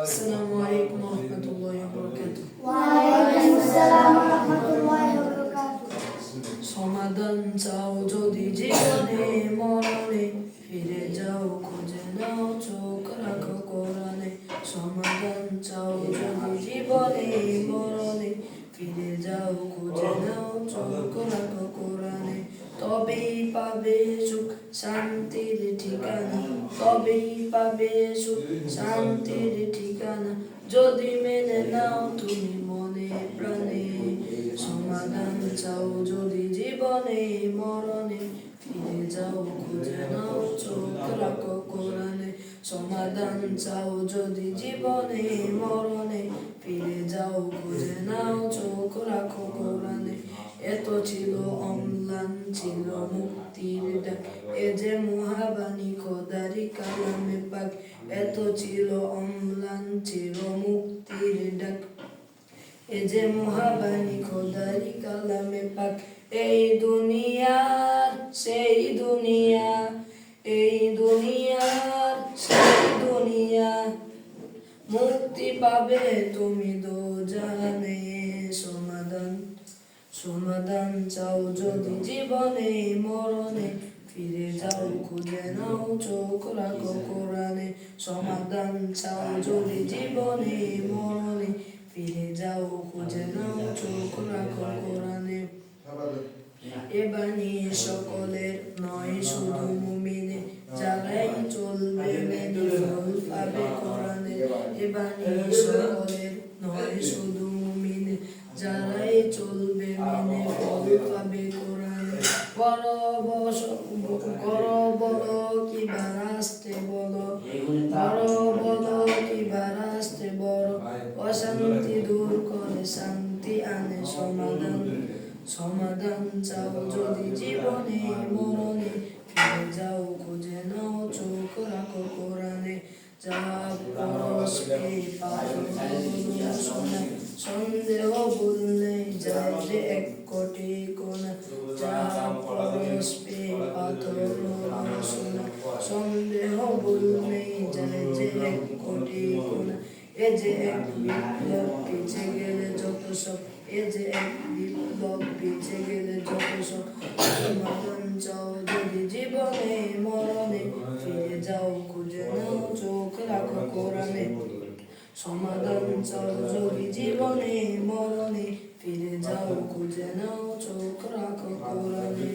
আসসালামু আলাইকুম রহমতুল্লাহি ওয়া বারাকাতুহু। ওয়ালাইকুম আসসালাম ওয়া রাহমাতুল্লাহি ওয়া বারাকাতুহু। সমাধান চাও যদি জীবনে মরণে, ফিরে যাও খুঁজে নাও চোখ রাখো কোরআনে। সমাধান চাও যদি জীবনে মরণে, ফিরে যাও খুঁজে নাও চোখ রাখো কোরআনে। তবেই পাবে সুখ শান্তির ঠিকানা, তবেই পাবে সুখ শান্তির ঠিকানা, যদি মেনে নাও তুমি মনে প্রাণে। সমাধান চাও যদি জীবনে মরণে, ফিরে যাও খুঁজে নাও চোখ রাখো কোরআনে। সমাধান চাও যদি জীবনে মরণে, ফিরে যাও খুঁজে নাও চোখ রাখো কোরআনে। এত ছিল অম্লান ছিল মুক্তির ডাক, এ যে মহাবাণী খোদারি কালামে পাক। এত ছিল অম্লান ছিল মুক্তির ডাক, এ যে মহাবাণী খোদারি কালামে পাক। এই দুনিয়ার সেই দুনিয়া, এই দুনিয়ার সেই দুনিয়া, মুক্তি পাবে তুমি দোজাহানে। সমাধান চাও যদি জীবনে মরণে, ফিরে যাও খুঁজে নাও চোখ রাখো কোরআনে। সমাধান চাও যদি জীবনে মরণে, ফিরে যাও খুঁজে নাও চোখ রাখো কোরআনে। এ বাণী সকলের নয় শুধু মুমিনে, যারাই চলবে মেনে ফল পাবে কোরআনে। এ বাণী সকলের নয় শুধু মুমিনে, যারাই চলবে মেনে ফল পাবে কোরআনে। বড় বড় কিবার আসতে বলো, বড় বড় কিবার আসতে বড়, অশান্তি দূর করে শান্তি আনে। সমাধান চাও যদি জীবনে মরণে, ফিরে যাও খুঁজে নাও চোখ রাখো কোরআনে। যা পরশকে শোনা, সন্দেহ বললে যায় যে এক কোটি কোনা। যা পরশকে পাথর শোনা, সন্দেহ বললে যায় যে এক কোটি কোনা। এ যে এক বিপ্লব পিছে গেলে যত সব, এ যে এক বিপ্লব পিছে গেলে যত সব। সমাধান চাও যদি জীবনে মরণে, ফিরে যাও খুঁজে নাও চোখ রাখো কোরআনে। সমাধান চাও যদি জীবনে মরণে, ফিরে যাও খুঁজে নাও চোখ রাখো কোরআনে।